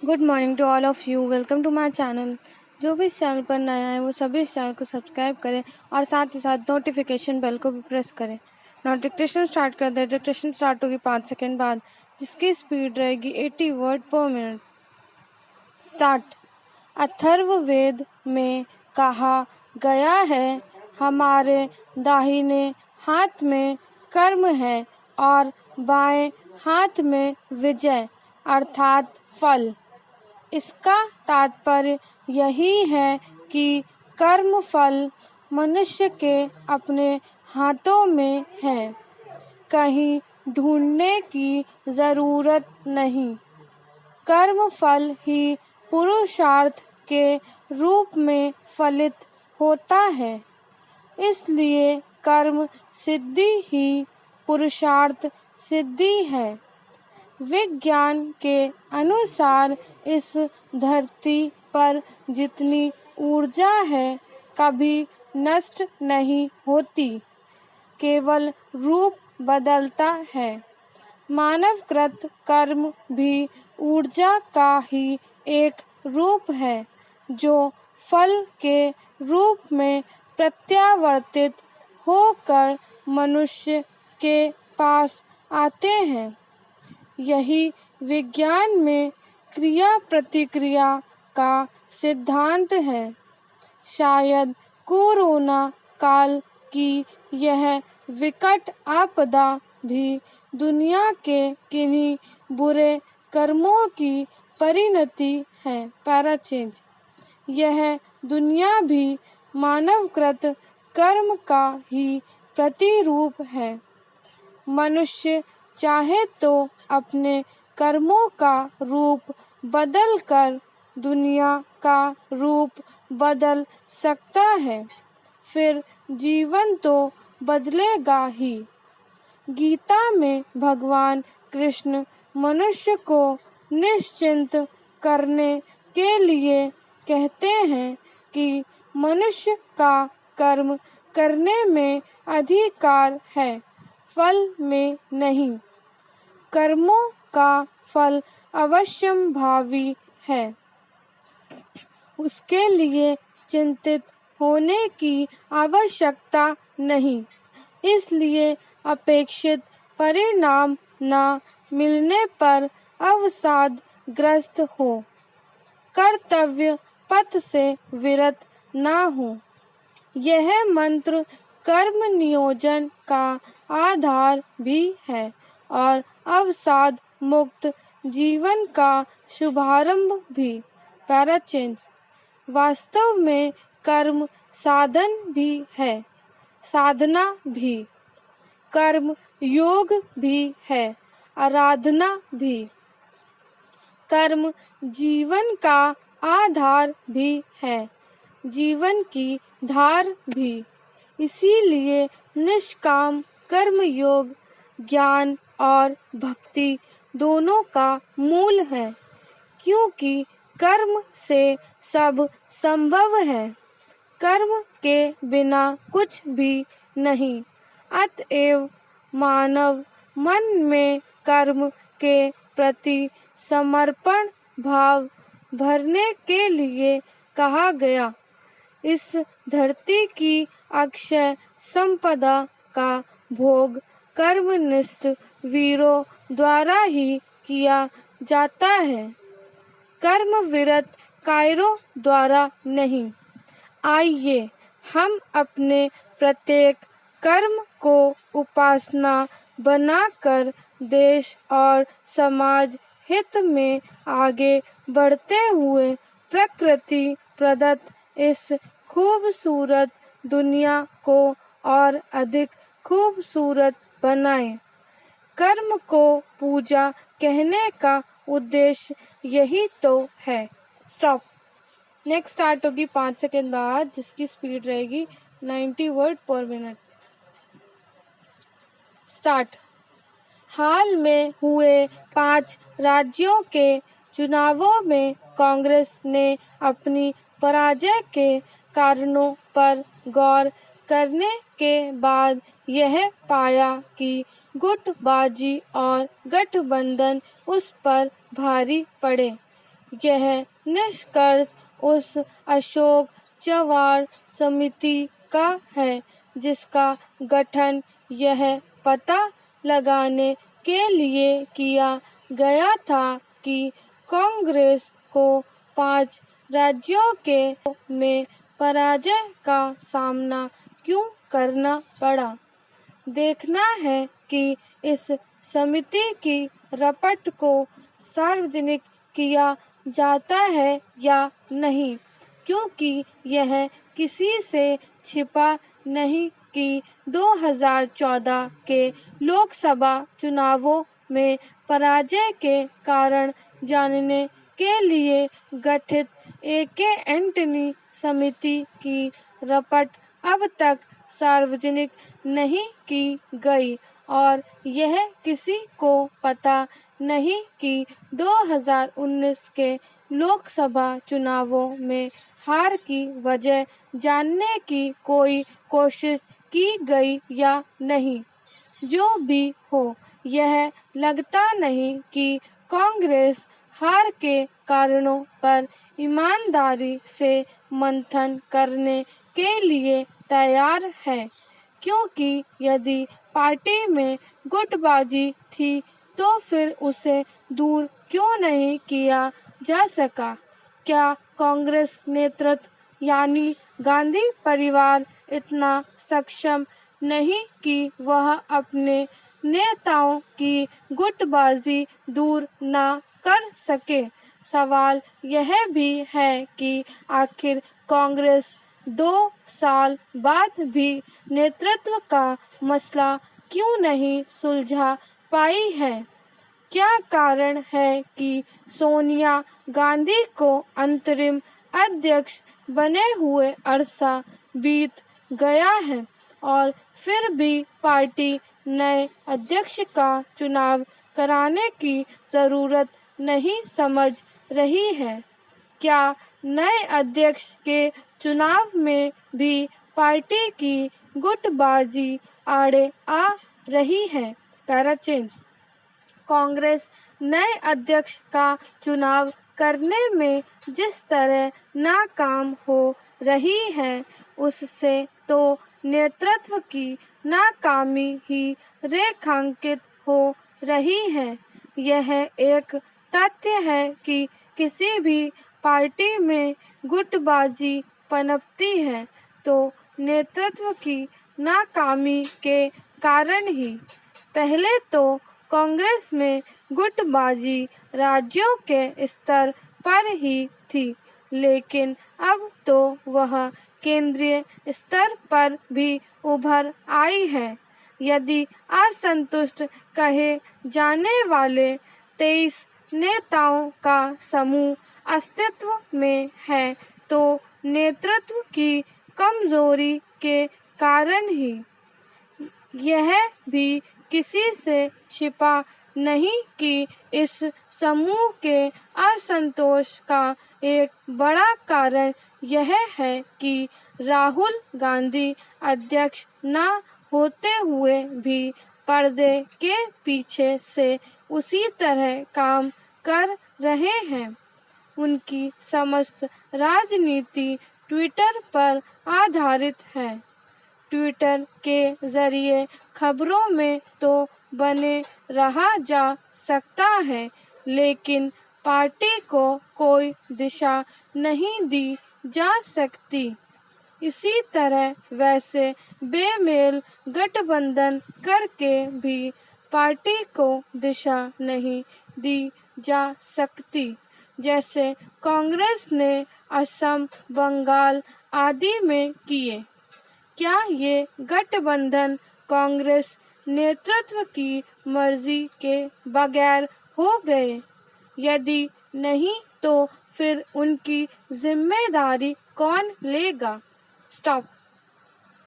Good morning to all of you. Welcome to my channel. जो भी इस channel पर नया है वो सभी इस चैनल को सब्सक्राइब करें और साथ ही साथ नोटिफिकेशन बेल को भी प्रेस करें। नोटिफिकेशन स्टार्ट कर दें। डिक्टेशन स्टार्ट होगी 5 सेकेंड बाद, जिसकी स्पीड रहेगी 80 वर्ड पर मिनट। स्टार्ट। अथर्ववेद में कहा गया है, हमारे दाहिने हाथ में कर्म है और बाएं हाथ में विजय अर्थात फल। इसका तात्पर्य यही है कि कर्म फल मनुष्य के अपने हाथों में है, कहीं ढूंढने की जरूरत नहीं। कर्म फल ही पुरुषार्थ के रूप में फलित होता है, इसलिए कर्म सिद्धि ही पुरुषार्थ सिद्धि है। विज्ञान के अनुसार इस धरती पर जितनी ऊर्जा है कभी नष्ट नहीं होती, केवल रूप बदलता है। मानवकृत कर्म भी ऊर्जा का ही एक रूप है, जो फल के रूप में प्रत्यावर्तित होकर मनुष्य के पास आते हैं। यही विज्ञान में क्रिया प्रतिक्रिया का सिद्धांत है। शायद कोरोना काल की यह विकट आपदा भी दुनिया के किन्हीं बुरे कर्मों की परिणति है। पैराचेंज। यह दुनिया भी मानवकृत कर्म का ही प्रतिरूप है। मनुष्य चाहे तो अपने कर्मों का रूप बदल कर दुनिया का रूप बदल सकता है, फिर जीवन तो बदलेगा ही। गीता में भगवान कृष्ण मनुष्य को निश्चिंत करने के लिए कहते हैं कि मनुष्य का कर्म करने में अधिकार है, फल में नहीं। कर्मों का फल अवश्यंभावी है, उसके लिए चिंतित होने की आवश्यकता नहीं। इसलिए अपेक्षित परिणाम न मिलने पर अवसादग्रस्त हो, कर्तव्य पथ से विरत न हो। यह मंत्र कर्म नियोजन का आधार भी है और अवसाद मुक्त जीवन का शुभारंभ भी। पैराचेंज। वास्तव में कर्म साधन भी है, साधना भी। कर्म योग भी है, आराधना भी। कर्म जीवन का आधार भी है, जीवन की धार भी। इसीलिए निष्काम कर्म योग ज्ञान और भक्ति दोनों का मूल है, क्योंकि कर्म से सब संभव है। कर्म के बिना कुछ भी नहीं। अतएव मानव मन में कर्म के प्रति समर्पण भाव भरने के लिए कहा गया। इस धरती की अक्षय संपदा का भोग कर्मनिष्ठ वीरों द्वारा ही किया जाता है, कर्म विरत कायरों द्वारा नहीं। आइए हम अपने प्रत्येक कर्म को उपासना बनाकर देश और समाज हित में आगे बढ़ते हुए प्रकृति प्रदत्त इस खूबसूरत दुनिया को और अधिक खूबसूरत बनाएं। कर्म को पूजा कहने का उद्देश्य यही तो है। स्टॉप। नेक्स्ट स्टार्ट होगी 5 सेकेंड बाद, जिसकी स्पीड रहेगी 90 वर्ड पर मिनट। स्टार्ट। हाल में हुए 5 राज्यों के चुनावों में कांग्रेस ने अपनी पराजय के कारणों पर गौर करने के बाद यह पाया कि गुटबाजी और गठबंधन उस पर भारी पड़े। यह निष्कर्ष उस अशोक चव्हाण समिति का है जिसका गठन यह पता लगाने के लिए किया गया था कि कांग्रेस को 5 राज्यों के में पराजय का सामना क्यों करना पड़ा। देखना है कि इस समिति की रिपोर्ट को सार्वजनिक किया जाता है या नहीं, क्योंकि यह किसी से छिपा नहीं कि 2014 के लोकसभा चुनावों में पराजय के कारण जानने के लिए गठित ए.के. एंटनी समिति की रिपोर्ट अब तक सार्वजनिक नहीं की गई और यह किसी को पता नहीं कि 2019 के लोकसभा चुनावों में हार की वजह जानने की कोई कोशिश की गई या नहीं। जो भी हो, यह लगता नहीं कि कांग्रेस हार के कारणों पर ईमानदारी से मंथन करने के लिए तैयार है, क्योंकि यदि पार्टी में गुटबाजी थी तो फिर उसे दूर क्यों नहीं किया जा सका। क्या कांग्रेस नेतृत्व यानी गांधी परिवार इतना सक्षम नहीं कि वह अपने नेताओं की गुटबाजी दूर ना कर सके। सवाल यह भी है कि आखिर कांग्रेस 2 साल बाद भी नेतृत्व का मसला क्यों नहीं सुलझा पाई है। क्या कारण है कि सोनिया गांधी को अंतरिम अध्यक्ष बने हुए अरसा बीत गया है और फिर भी पार्टी नए अध्यक्ष का चुनाव कराने की जरूरत नहीं समझ रही है। क्या नए अध्यक्ष के चुनाव में भी पार्टी की गुटबाजी आड़े आ रही है। पैराचेंज कांग्रेस नए अध्यक्ष का चुनाव करने में जिस तरह नाकाम हो रही है, उससे तो नेतृत्व की नाकामी ही रेखांकित हो रही है। यह एक तथ्य है कि किसी भी पार्टी में गुटबाजी पनपती है तो नेतृत्व की नाकामी के कारण ही। पहले तो कांग्रेस में गुटबाजी राज्यों के स्तर पर ही थी, लेकिन अब तो वह केंद्रीय स्तर पर भी उभर आई है। यदि असंतुष्ट कहे जाने वाले 23 नेताओं का समूह अस्तित्व में है तो नेतृत्व की कमजोरी के कारण ही। यह भी किसी से छिपा नहीं कि इस समूह के असंतोष का एक बड़ा कारण यह है कि राहुल गांधी अध्यक्ष न होते हुए भी पर्दे के पीछे से उसी तरह काम कर रहे हैं। उनकी समस्त राजनीति ट्विटर पर आधारित है। ट्विटर के जरिए खबरों में तो बने रहा जा सकता है, लेकिन पार्टी को कोई दिशा नहीं दी जा सकती। इसी तरह वैसे बेमेल गठबंधन करके भी पार्टी को दिशा नहीं दी जा सकती, जैसे कांग्रेस ने असम, बंगाल आदि में किए। क्या ये गठबंधन कांग्रेस नेतृत्व की मर्जी के बगैर हो गए? यदि नहीं तो फिर उनकी जिम्मेदारी कौन लेगा? स्टॉप।